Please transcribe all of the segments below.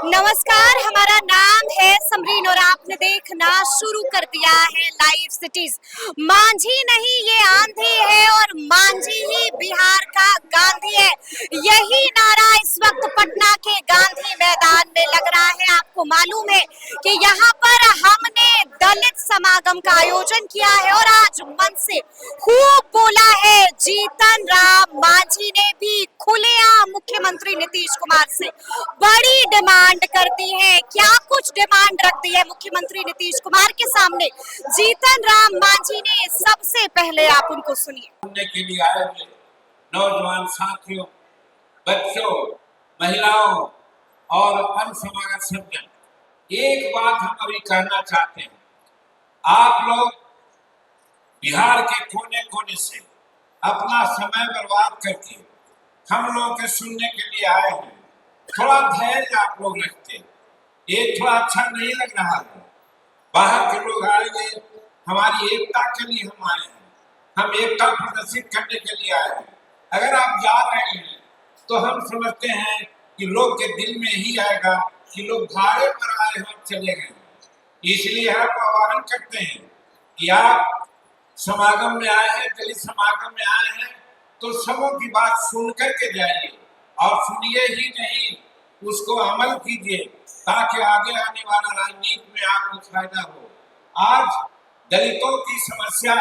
नमस्कार, हमारा नाम है समरीन और आपने देखना शुरू कर दिया है लाइव सिटीज। मांझी नहीं ये आंधी है और मांझी ही बिहार का गांधी है। यही नारा इस वक्त पटना के गांधी मैदान में लग रहा है। आपको मालूम है कि यहाँ पर हमने दलित समागम का आयोजन किया है और आज मंच से खूब बोला है जीतन राम मांझी ने भी खुलेआम मुख्यमंत्री नीतीश कुमार से बड़ी डिमांड करती है। क्या कुछ डिमांड रखती है मुख्यमंत्री नीतीश कुमार के सामने जीतन राम मांझी ने? सबसे पहले आप उनको सुनिए। सुनने के लिए आए हुए नौजवान साथियों, बच्चों, महिलाओं और अन्य समागम सज्जन, एक बात हम अभी कहना चाहते हैं। आप लोग बिहार के कोने कोने से अपना समय बर्बाद करके हम लोग के सुनने के लिए आए हैं। थोड़ा धैर्य आप लोग रखते, ये थोड़ा अच्छा नहीं लग रहा है। बाहर के लोग आएंगे, हमारी एकता के लिए हम आए हैं, हम एकता प्रदर्शित करने के लिए आए हैं। अगर आप जा रहे हैं तो हम समझते हैं कि लोग के दिल में ही आएगा कि लोग भाड़े पर आए हैं चले गए। इसलिए हम आह्वान करते हैं कि आप समागम में आए हैं, दलित समागम में आए हैं तो सबों की बात सुन करके जाइए और सुनिए ही नहीं, उसको अमल कीजिए ताकि आगे आने वाला राजनीति में आपको फायदा हो। आज दलितों की समस्या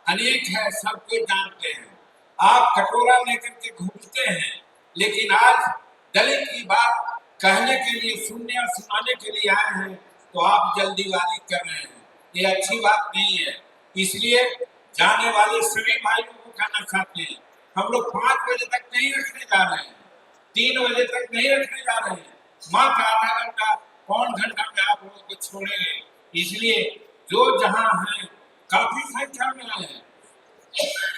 अनेक है, सब कोई जानते हैं। आप कटोरा लेकर के घूमते हैं, लेकिन आज दलित की बात कहने के लिए, सुनने और सुनाने के लिए आए हैं तो आप जल्दीबाजी कर रहे हैं। ये अच्छी बात नहीं है। इसलिए जाने वाले सभी भाइयों को कहना चाहते हैं, हम लोग 5 बजे तक नहीं रखने जा रहे हैं, 3 बजे तक नहीं रखने जा रहे हैं। मात्र आधा घंटा, पौन घंटा में आप लोगों को छोड़ेंगे। इसलिए जो जहां है काफी संख्या में आए हैं,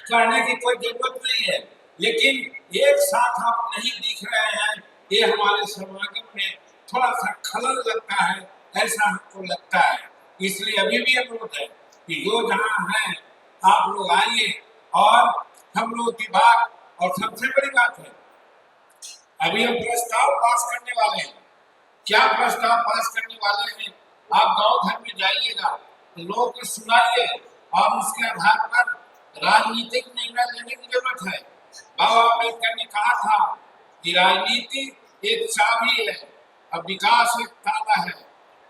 करने की कोई जरूरत नहीं है, लेकिन एक साथ आप नहीं दिख रहे हैं, ये हमारे समागम में थोड़ा सा खलल लगता है, ऐसा हमको लगता है। इसलिए अभी भी अनुरोध है कि जो जहां है आप लोग आइए और हम लोग की बात, और सबसे बड़ी बात है अभी हम प्रस्ताव पास करने वाले हैं। क्या प्रस्ताव पास करने वाले हैं? आप गांव घर में जाइएगा, लोगों को सुनाइए और उसके आधार पर राजनीतिक निर्णय लेने की जरूरत है। बाबा अम्बेडकर ने कहा था कि राजनीति एक चाबी है और विकास एक ताला है।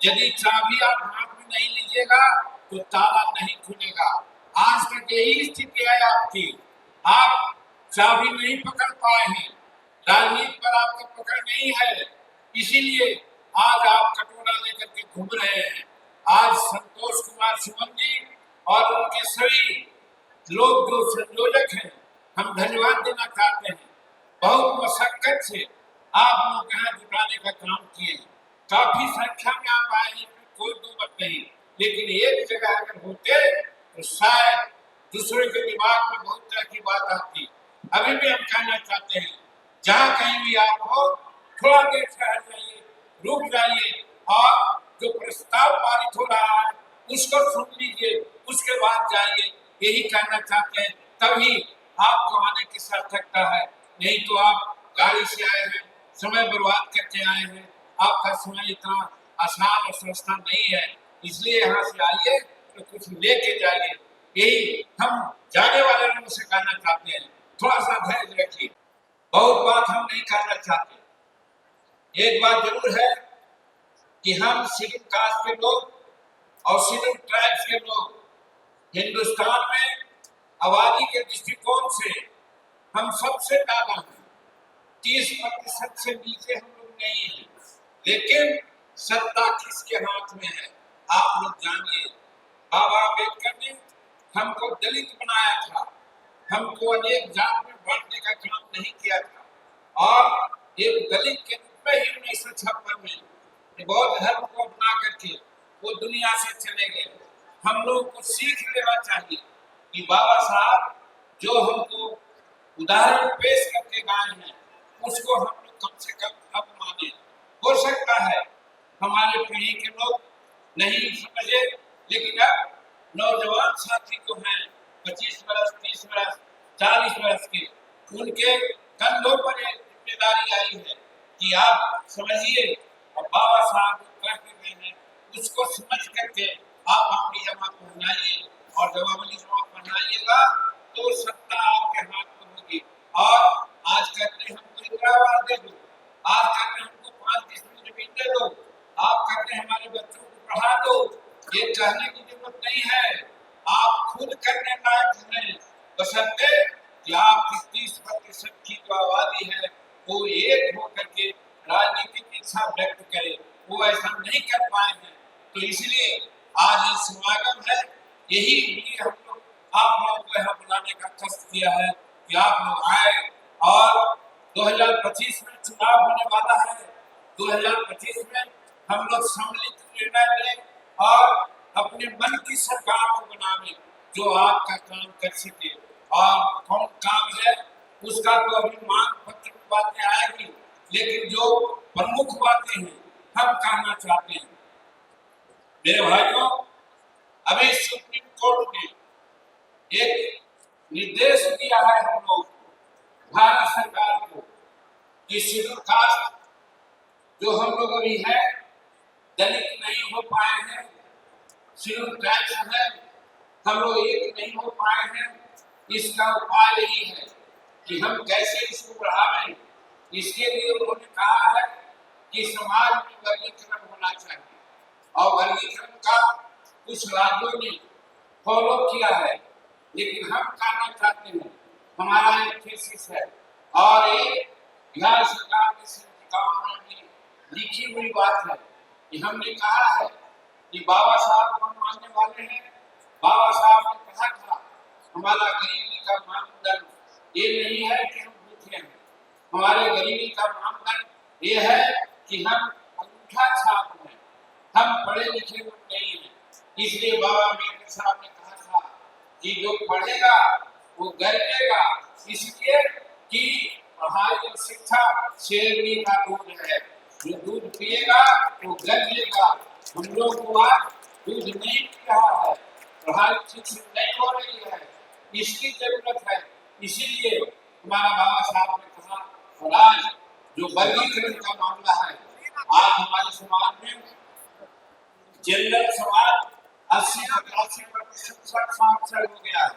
यदि चाबी आप हाथ में नहीं लीजिएगा तो ताला नहीं खुलेगा। आज तक यही स्थिति है आपकी, आप चाबी नहीं पकड़ पाए हैं, राजनीति पर आपका पकड़ नहीं है, इसीलिए आज आप कटोरा लेकर के घूम रहे हैं। आज संतोष कुमार सुमन जी और उनके सभी लोग जो संयोजक हैं, हम धन्यवाद देना चाहते हैं। बहुत मशक्कत से आप लोग यहाँ जुटाने का काम किए, काफी संख्या में आप आए हैं, कोई दो मत नहीं, लेकिन एक जगह अगर होते तो शायद दूसरे के दिमाग में बहुत तरह की बात आती। अभी भी हम कहना चाहते हैं, जहाँ कहीं भी आप हो, थोड़ा देर ठहर जाइए, रुक जाइए और जो प्रस्ताव पारित हो रहा है उसको सुन लीजिए, उसके बाद जाइए। यही कहना चाहते हैं, तभी आपको आने की सार्थकता है। नहीं तो आप गाड़ी से आए हैं, समय बर्बाद करके आए हैं, आपका समय इतना आसान और सस्ता नहीं है। इसलिए यहाँ से आइए तो कुछ लेके जाइए। यही हम जाने वाले लोगों से कहना चाहते हैं, थोड़ा सा धैर्य रखिए। बहुत बात हम नहीं कहना चाहते। एक बात जरूर है कि हम शेड्यूल कास्ट के लोग और शेड्यूल ट्राइब्स के लोग हिंदुस्तान में आबादी के दृष्टिकोण से हम सबसे ज्यादा हैं। 30% से नीचे हम लोग नहीं हैं, लेकिन सत्ता किसके हाथ में है आप लोग जानिए। बाबा अम्बेडकर ने हमको दलित बनाया था, हमको अनेक जात में बांटने का काम नहीं किया था, और एक दलित के रूप में ही 1956 में बौद्ध धर्म को अपना करके वो दुनिया से चले गए। हम लोग को सीख लेना चाहिए कि बाबा साहब जो हमको उदाहरण पेश करके गए हैं, उसको हम लोग कम से कम अब माने। हो सकता है हमारे पीढ़ी के लोग नहीं समझे, लेकिन अब नौजवान साथी को हैं 25 वर्ष, 30 वर्ष, 40 वर्ष के, उनके कंधों पर एक जिम्मेदारी आई है कि आप समझिए और बाबा साहब जो कह के गए हैं उसको समझ करके आप अमली जमा पहनाइए, और जब अमली जमा पहनाइएगा तो सत्ता आपके हाथ में होगी। और आज कहते हैं हमको इंदिरावास दे दो, आज कहते हैं हमको 5 डिसमिल जमीन दे दो, आप कहते हैं हमारे बच्चों को पढ़ा दो, ये कहने की जरूरत नहीं है। आप खुद करने लायक हैं, बशर्ते कि आपकी 30% की जो आबादी है वो एक होकर के राजनीतिक इच्छा व्यक्त करे, वो ऐसा नहीं कर पाए हैं। तो इसलिए आज ये समागम है, यही लिए हम लोग आप लोगों को यहाँ बुलाने का कष्ट किया है कि आप लोग आए। और 2025 में चुनाव होने वाला है, 2025 में हम लोग सम्मिलित निर्णय लें और अपने मन की सरकार को बनावे जो आपका काम कर सके। और कौन काम है उसका तो अभी मांग पत्र में बातें आएगी, लेकिन जो प्रमुख बातें हैं हम कहना चाहते हैं। मेरे भाइयों, अभी सुप्रीम कोर्ट ने एक निर्देश दिया है हम लोग भारत सरकार को कि शेड्यूल कास्ट जो हम लोग अभी है दलित नहीं हो पाए हैं, शेड्यूल कास्ट है हम लोग एक नहीं हो पाए हैं, इसका उपाय यही है कि हम कैसे इसको बढ़ावें। इसके लिए उन्होंने कहा है कि समाज में वर्गीकरण होना चाहिए, और वर्गीकरण का कुछ राज्यों ने फॉलो किया है, लेकिन हम कहना चाहते हैं हमारा एक थीसिस है और ये बिहार सरकार की संचिकाओं में लिखी हुई बात है कि हमने कहा है कि बाबा साहब को हम मानने वाले हैं। बाबा साहब ने कहा था हमारा गरीबी का मानदंड ये नहीं है कि हम भूखे हैं, हमारे गरीबी का मानदंड ये है कि हम अंगूठा छाप हैं, हम पढ़े लिखे लोग नहीं हैं। इसलिए बाबा अम्बेडकर साहब ने कहा था कि जो पढ़ेगा वो गरीबेगा, इसलिए कि पढ़ाई और शिक्षा शेरनी का दूध है, जो दूध पिएगा वो गरीबेगा। हम लोग को आज दूध नहीं पी रहा है, पढ़ाई शिक्षित नहीं हो रही है, इसकी जरूरत है। इसीलिए हमारा बाबा साहब ने कहा, और आज जो वर्गीकरण का मामला है, आज हमारे समाज में जनरल समाज 80-85% साक्षर हो गया है,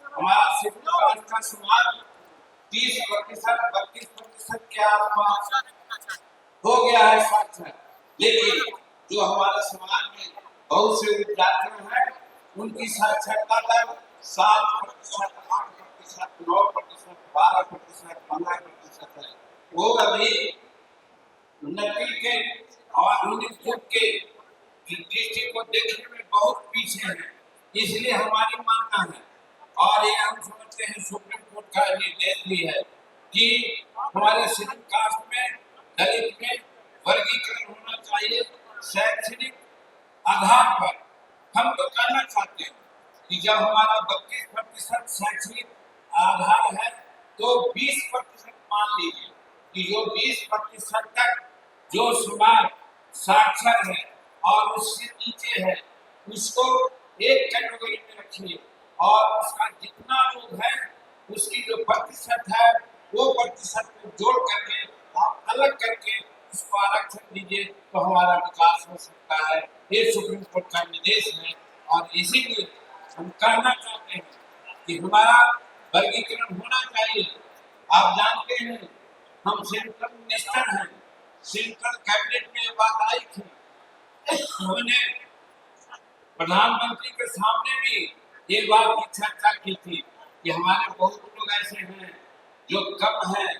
हमारा शेड्यूल कास्ट का समाज 30%-32% के आसपास हो गया है साक्षर। लेकिन जो हमारे समाज में बहुत से विद्यार्थी हैं उनकी साक्षरता दर 7%, 8%, 9%, 12%, 15% है। वो अभी उन्नति के और आधुनिक युग के दृष्टि को देखने में बहुत पीछे है। इसलिए हमारी मानना है, और ये हम समझते हैं सुप्रीम कोर्ट का निर्देश भी है कि हमारे शेड्यूल कास्ट में दलित में वर्गीकरण होना चाहिए शैक्षणिक आधार पर। हम तो कहना चाहते हैं कि जब हमारा 32% शैक्षणिक आधार है तो 20% मान लीजिए कि जो 20% तक जो समाज साक्षर है और उससे नीचे है उसको एक कैटेगरी में रखिए, और उसका जितना लोग है उसकी जो प्रतिशत है वो प्रतिशत को जोड़ करके आप अलग करके उसको आरक्षण दीजिए तो हमारा विकास हो सकता है। ये सुप्रीम कोर्ट का निर्देश है, और इसीलिए हम कहना चाहते हैं कि हमारा वर्गीकरण होना चाहिए। आप जानते हैं हम सेंट्रल मिनिस्टर हैं, सेंट्रल कैबिनेट में ये बात आई थी, हमने प्रधानमंत्री के सामने भी ये बात की चर्चा की थी कि हमारे बहुत लोग ऐसे हैं जो कम हैं,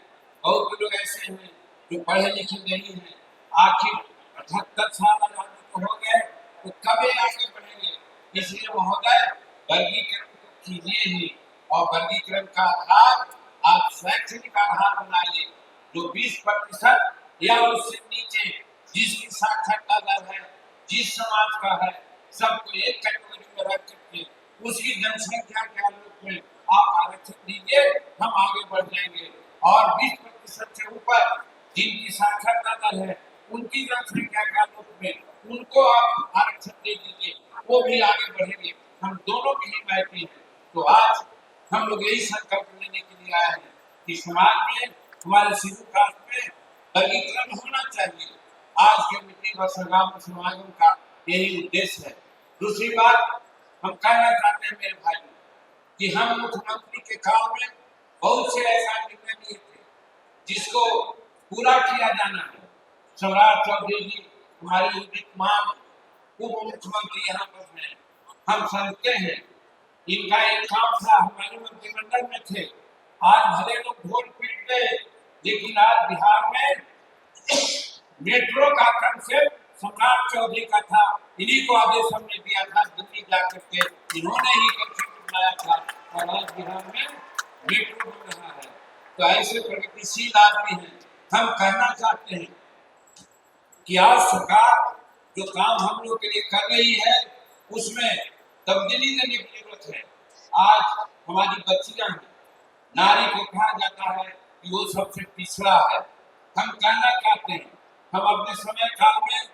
बहुत लोग ऐसे हैं जो पढ़े लिखे नहीं हैं। आखिर 78 साल आजादी को हो गए तो कब ये आगे बढ़ेंगे। इसलिए महोदय वर्गीकरण तो कीजिए ही, और वर्गीकरण का आधार आप शैक्षणिक आधार बनाइए, जो 20% या उससे नीचे जिसकी साक्षरता दर है, जिस समाज का है, सबको एक कैटेगरी में रख करके उसकी जनसंख्या के आलोक में आप आरक्षण दीजिए, हम आगे बढ़ जाएंगे। और 20% से ऊपर जिनकी साक्षरता दर है उनकी जनसंख्या के आलोक में उनको आप आरक्षण दे दीजिए, वो भी आगे बढ़ेंगे। हम दोनों की हिमायती हैं। तो आज हम लोग यही संकल्प लेने के लिए आए हैं कि समाज में हमारे शेड्यूल कास्ट में वर्गीकरण होना चाहिए। आज के मीटिंग और समागम का यही उद्देश्य है। दूसरी बात हम कहना चाहते हैं मेरे भाई कि हम मुख्यमंत्री के काल में बहुत से ऐसा निर्णय लिए थे जिसको पूरा किया जाना है। सम्राट चौधरी जी हमारे विद्यमान उप मुख्यमंत्री यहाँ पर हैं, हम समझते हैं इनका एक काम था, हमारे मंत्रिमंडल में थे। आज भले लोग ढोल पीट गए, लेकिन आज बिहार में मेट्रो का कंसेप्ट सम्राट चौधरी का था। इन्हीं को आदेश हमने दिया था, दिल्ली जाकर के इन्होंने ही कंसेप्ट बनाया था और आज बिहार में मेट्रो बन रहा है। तो ऐसे प्रगतिशील आदमी हैं। हम कहना चाहते हैं कि आज सरकार जो काम हम लोग के लिए कर रही है उसमें तब्दीली करने की जरूरत है। आज हमारी बच्चियां हैं, नारी को कहा जाता है कि वो सबसे पिछड़ा है। हम कहना चाहते हैं हम अपने समय काल में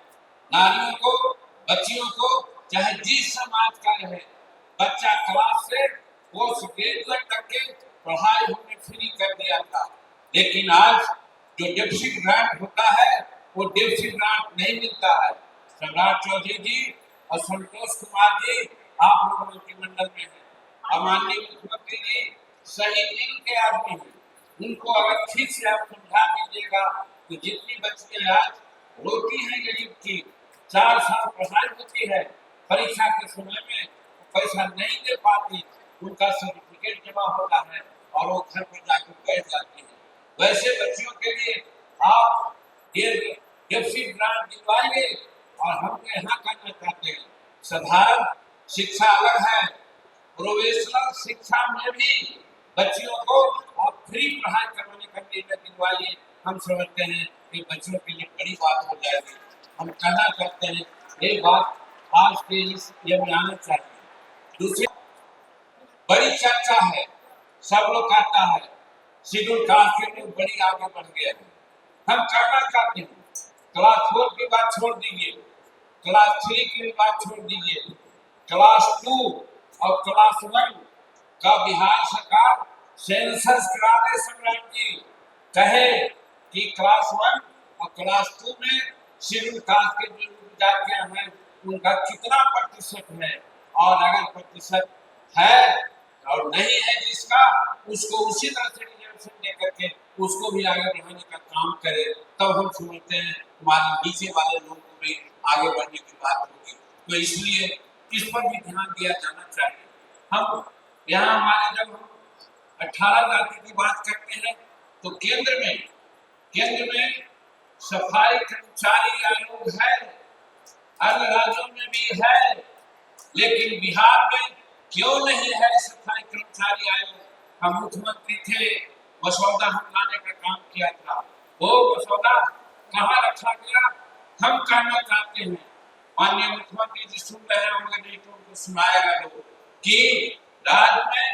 नारियों को, बच्चियों को, चाहे जिस समाज का रहे, बच्चा क्लास से वो ग्रेजुएट तक के पढ़ाई हमने फ्री कर दिया था। लेकिन आज जो डेफिसिट ग्रांट होता है वो डेफिसिट ग्रांट नहीं मिलता है। सम्राट चौधरी जी और संतोष कुमार जी आप लोग मंत्रिमंडल में हैं और माननीय मुख्यमंत्री जी सही दिल के आदमी हैं। उनको अगर ठीक से आप समझा दीजिएगा तो जितनी बच्चियां आज रोती हैं गरीब की, 4 साल पढ़ाई होती है, परीक्षा के समय में पैसा नहीं दे पाती, उनका सर्टिफिकेट जमा होता है और वो घर पर जाकर बैठ जाती है। वैसे बच्चियों के लिए आप डेफिसिट ग्रांट दिलवाइए। और हम यहाँ करना चाहते हैं साधारण शिक्षा अलग है, प्रोफेशनल शिक्षा में भी बच्चियों को आप फ्री पढ़ाई करवाने का निर्णय दिलवाइए। हम समझते हैं कि बच्चों के लिए बड़ी बात हो जाएगी। हम कहना चाहते हैं ये बात आज के इस ये में आना चाहिए। दूसरी बड़ी चर्चा है, सब लोग कहता है शेड्यूल कास्ट के लोग बड़ी आगे बढ़ गए हैं। हम कहना चाहते हैं क्लास 4 की बात छोड़ दीजिए, क्लास 3 की बात छोड़ दीजिए, क्लास 2 और क्लास 1 का बिहार सरकार सेंसस करा दे। सम्राट जी कहे कि क्लास 1 और क्लास 2 में शेड्यूल कास्ट के जो जातियां हैं उनका कितना प्रतिशत है, और अगर प्रतिशत है और नहीं है जिसका, उसको उसी तरह से रिजर्वेशन दे करके उसको भी आगे बढ़ाने का काम करे। तब हम समझते हैं हमारे नीचे वाले लोगों को भी आगे बढ़ने की बात होगी। तो इसलिए इस पर भी ध्यान दिया जाना चाहिए। हम यहाँ हमारे जब हम 18 जाति की बात करते हैं तो केंद्र में सफाई कर्मचारी आयोग है, अन्य राज्यों में भी है, लेकिन बिहार में क्यों नहीं है सफाई कर्मचारी आयोग? हम मुख्यमंत्री थे, मसौदा हम लाने का काम किया था, वो मसौदा कहाँ रखा गया? हम कहना चाहते हैं माननीय मुख्यमंत्री जी सुन रहे होंगे, नहीं तो उनको सुनाएगा लोग कि राज्य में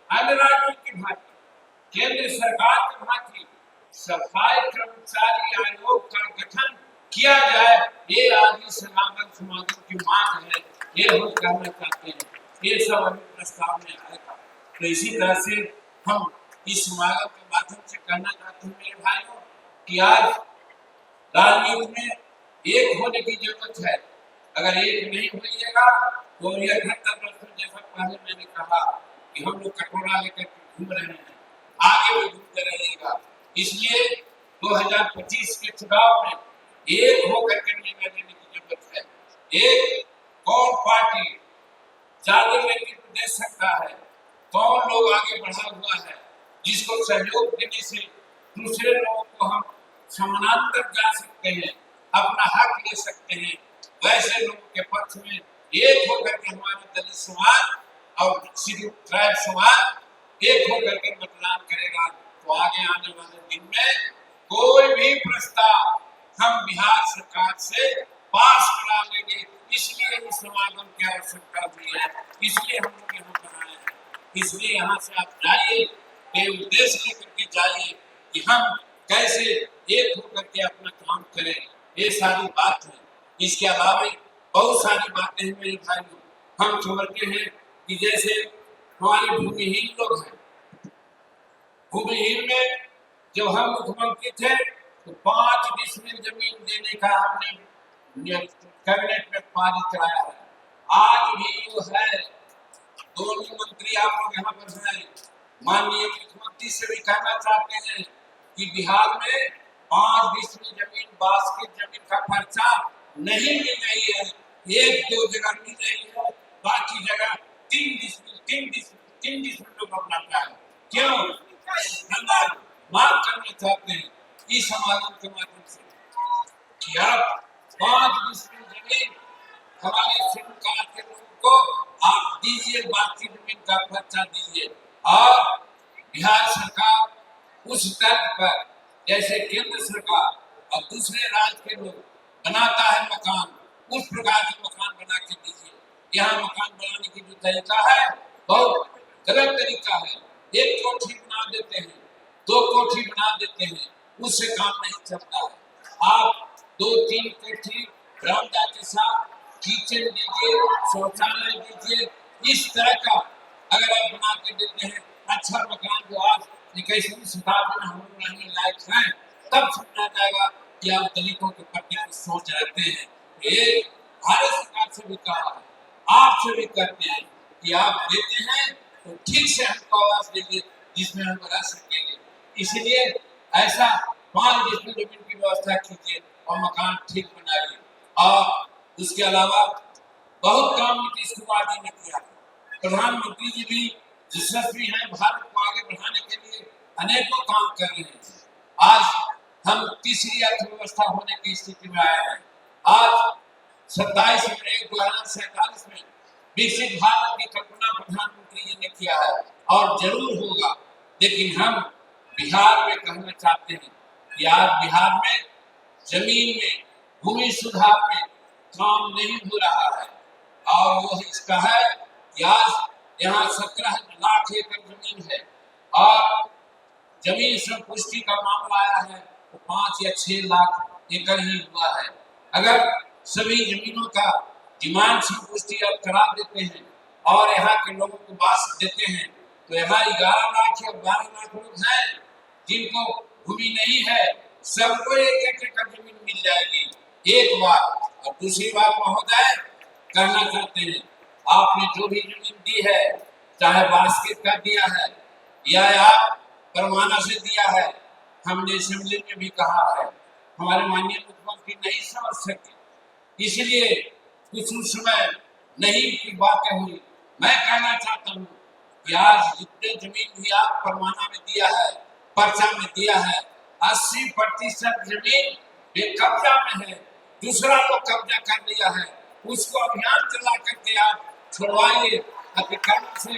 अन्य राज्यों की भांति केंद्र सरकार की भांति सफाई कर्मचारी आयोग का गठन किया जाए। ये आज इस समागम की मांग है, ये हम कहना चाहते हैं। ये सब अभी प्रस्ताव में आएगा। तो इसी तरह से हम इस समागम के माध्यम से कहना चाहते हैं मेरे भाइयों कि आज राजनीति में एक होने की जरूरत है। अगर एक नहीं होइएगा तो यह 78 वर्ष जैसा पहले मैंने कहा कि हम लोग कटोरा लेकर घूम रहे हैं, आगे भी घूमते रहिएगा। इसलिए 2025 के चुनाव में एक होकर के निर्णय लेने की जरूरत है। एक कौन पार्टी ज्यादा नेतृत्व दे सकता है, कौन लोग आगे बढ़ा हुआ है, जिसको सहयोग देने से दूसरे लोगों को हम समानांतर जा सकते हैं, अपना हक ले सकते हैं। वैसे लोगों के पक्ष में एक होकर के हमारा दलित समाज और शेड्यूल ट्राइब समाज एक होकर के मतदान करेगा तो आगे आने वाले दिन में कोई भी प्रस्ताव हम बिहार सरकार से पास करा लेंगे। इसलिए इस समागम की आवश्यकता हुई है, इसलिए हम लोग यहाँ बनाए हैं। इसलिए यहाँ से आप जाइए, ये उद्देश्य लेकर के जाइए कि हम कैसे एक होकर के अपना काम करें। ये सारी बात है। इसके अलावा बहुत सारी बातें हैं मेरे भाइयों। हम समझते हैं कि जैसे हमारे भूमिहीन लोग हैं, भूमिहीन में जब हम मुख्यमंत्री थे तो 5 डिसमिल जमीन देने का हमने कैबिनेट में पारित कराया है। आज भी वो है, दोनों मंत्री आप लोग यहाँ पर हैं, माननीय मुख्यमंत्री से भी कहना चाहते हैं कि बिहार में 5 डिसमिल जमीन, बास्केट जमीन का पर्चा नहीं मिल रही है। 1-2 जगह मिल रही है, बाकी जगह 3 डिसमिल लोग अपनाता है। क्यों? धन्यवाद मांग करना चाहते हैं इस समागम के माध्यम से कि आप 5 डिसमिल जमीन हमारे शेड्यूल कास्ट के लोगों को आप दीजिए, बाकी जमीन का पर्चा दीजिए। और बिहार सरकार उस तर्क पर, जैसे केंद्र सरकार और दूसरे राज्य के लोग बनाता है मकान, उस प्रकार के मकान बना के दीजिए। यहाँ मकान बनाने की जो तरीका है बहुत गलत तरीका है। 1 कोठी बना देते हैं, 2 कोठी बना देते हैं, उससे काम नहीं चलता है। आप 2-3 कोठी बरामदा के साथ किचन दीजिए, शौचालय दीजिए। इस तरह का अगर आप बना के देते हैं अच्छा मकान, जो आज 21वीं शताब्दी में हम लोग रहने लायक हैं, तब समझा जाएगा कि आप दलितों के प्रति कुछ सोच रखते हैं। ये भारत सरकार से भी कहा है, आपसे भी करते हैं कि आप देते हैं तो ठीक से हमको आवाज दीजिए जिसमें हम रह सकेंगे। इसलिए ऐसा 5 डिसमिल जमीन की व्यवस्था कीजिए और मकान ठीक बनाइए। और उसके अलावा बहुत काम नीतीश कुमार जी ने किया। प्रधानमंत्री जी भी यशस्वी हैं, भारत को आगे बढ़ाने के लिए अनेकों काम कर रहे हैं। आज हम तीसरी अर्थव्यवस्था होने की स्थिति में आए हैं। आज 27 अप्रैल 2047 में विकसित भारत की कल्पना प्रधानमंत्री जी ने किया है और जरूर होगा। लेकिन हम बिहार में कहना चाहते हैं कि आज बिहार में जमीन में, भूमि सुधार में काम नहीं हो रहा है। और वो इसका है कि आज यहाँ 17 लाख एकड़ जमीन है और जमीन संपुष्टि का मामला आया है तो 5 या 6 लाख एकड़ ही हुआ है। अगर सभी जमीनों का डिमांड संपुष्टि अब करा देते हैं और यहाँ के लोगों को बास देते हैं तो यहाँ 11 लाख या 12 लाख लोग हैं जिनको भूमि नहीं है, सबको 1 एकड़ जमीन मिल जाएगी। एक बात। और दूसरी बात महोदय कहना चाहते हैं, आपने जो भी जमीन दी है, चाहे बास्केट का दिया है या आप परमाना से दिया है, हमने असेंबली में भी कहा है, हमारे माननीय मुख्यमंत्री नहीं समझ सके, इसलिए कुछ उस समय नहीं की बातें हुई। मैं कहना चाहता हूँ कि आज जितने जमीन भी आप परमाना में दिया है, पर्चा में दिया है, 80% जमीन बेकब्जा में है, दूसरा लोग कब्जा कर लिया है। उसको अभियान चला करके आप छुड़वाइए, अधिकारी से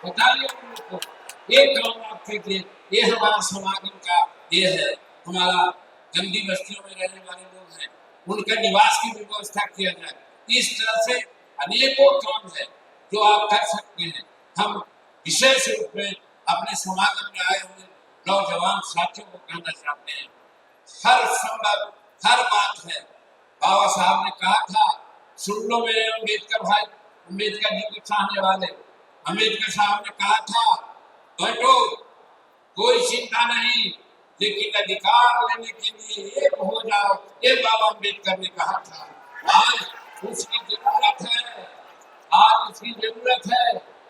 बताइए उन लोग को। एक काम आप कीजिए, ये हमारा समागम का ये है, हमारा गंदी बस्तियों में रहने वाले लोग हैं, उनका निवास की व्यवस्था किया जाए। इस तरह से अनेकों काम है जो आप कर सकते हैं। हम विशेष रूप में अपने समागम में आए हुए नौजवान साथियों को कहना चाहते हैं, हर संभव हर बात है। बाबा साहब ने कहा था, सुन लो मेरे अम्बेडकर भाई, अम्बेडकर जी को चाहने वाले, अम्बेडकर साहब ने कहा था, बैठो कोई चिंता नहीं, लेकिन अधिकार लेने के लिए एक हो जाओ, ये बाबा अम्बेडकर ने कहा था। आज उसकी जरूरत है, आज उसकी जरूरत है।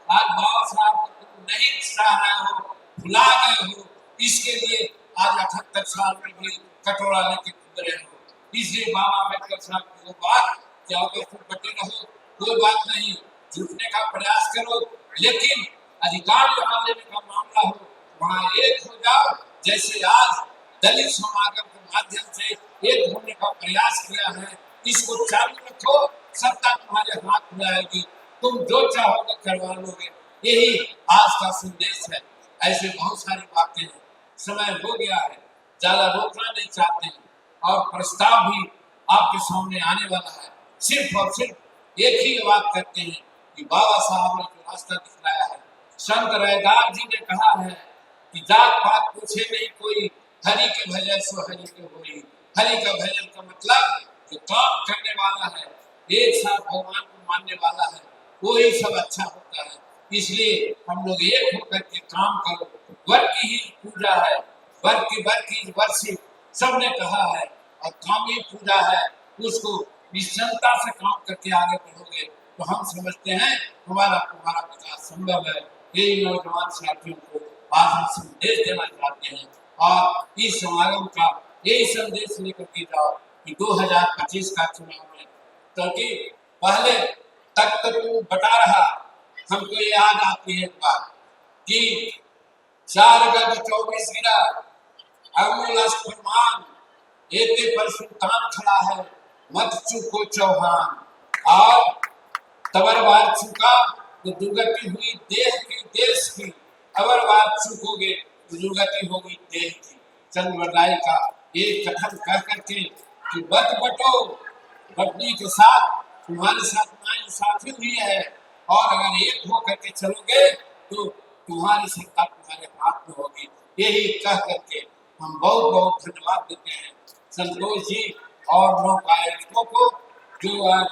आज बाबा साहब को तुम नहीं चाह रहे हो, भुला गए हो, इसके लिए आज 78 साल में भी कटोरा लेके घूम रहे हो। इसलिए बाबा अम्बेडकर साहब की वो बात, क्या बटे रहो, कोई बात नहीं, जुटने का प्रयास करो, लेकिन अधिकार जहाँ लेने का मामला हो वहाँ एक हो जाओ। जैसे आज दलित समागम के माध्यम से एक होने का प्रयास किया है, इसको चालू रखो, सत्ता तुम्हारे हाथ में आएगी, तुम जो चाहोगे करवा लोगे। यही आज का संदेश है। ऐसे बहुत सारी बातें हैं, समय हो गया है, ज्यादा रोकना नहीं चाहते हैं और प्रस्ताव भी आपके सामने आने वाला है। सिर्फ और सिर्फ एक ही बात करते हैं कि बाबा साहब ने जो रास्ता दिखलाया है, संत रैदास जी ने कहा है कि जात पात पूछे नहीं कोई, हरि के भजन सो हरि के होई। हरि का भजन का मतलब जो काम करने वाला है, एक साथ भगवान को मानने वाला है, वो ही सब अच्छा होता है। इसलिए हम लोग एक होकर के काम करो। वर्ग की ही पूजा है, वर्ग की वर्षिप सबने कहा है और कामी पूजा है, उसको निश्चलता से काम करके आगे बढ़ोगे तो हम समझते हैं तुम्हारा विकास संभव है। यही नौजवान साथियों को आज हम संदेश देना चाहते हैं और इस समागम का यही संदेश लेकर के जाओ कि 2025 का चुनाव में, क्योंकि पहले तक तो तू बटा रहा, हमको याद आती है एक बात कि 4 गज 24 गिरा अमूल फरमान, एते पर सुल्तान खड़ा है मत चूको चौहान। और तबर बार चूका तो दुर्गति हुई देश की, अगर बात चूकोगे तो दुर्गति होगी देश की। चंद्रवरदाई का ये कथन कह करके कि बट बटो, बटने के साथ तुम्हारे साथ नाइंसाफी हुई है और अगर एक हो करके चलोगे तो तुम्हारी सत्ता तुम्हारे हाथ में होगी। यही कह करके हम बहुत बहुत धन्यवाद देते हैं संतोष जी और नौका आयोजकों को जो आज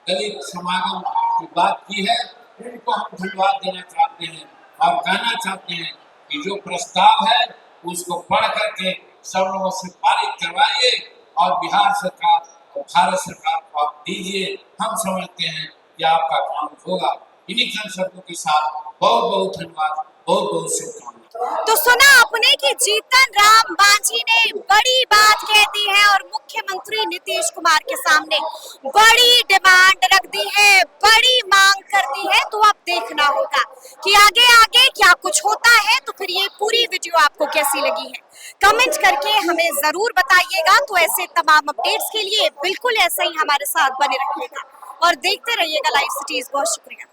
दलित समागम की बात की है, उनको हम धन्यवाद देना चाहते हैं और कहना चाहते हैं कि जो प्रस्ताव है उसको पढ़ करके सब लोगों से पारित करवाइए और बिहार सरकार और भारत सरकार को आप दीजिए। हम समझते हैं कि आपका काम होगा। इन्हीं चंद शब्दों के साथ बहुत बहुत धन्यवाद, बहुत बहुत शुभकामनाएं। तो सुना आपने कि जीतन राम मांझी ने बड़ी बात कह दी है और मुख्यमंत्री नीतीश कुमार के सामने बड़ी डिमांड रख दी है, बड़ी मांग कर दी है। तो अब देखना होगा कि आगे आगे क्या कुछ होता है। तो फिर ये पूरी वीडियो आपको कैसी लगी है कमेंट करके हमें जरूर बताइएगा। तो ऐसे तमाम अपडेट्स के लिए बिल्कुल ऐसे ही हमारे साथ बने रहिएगा और देखते रहिएगा लाइव सिटीज। बहुत शुक्रिया।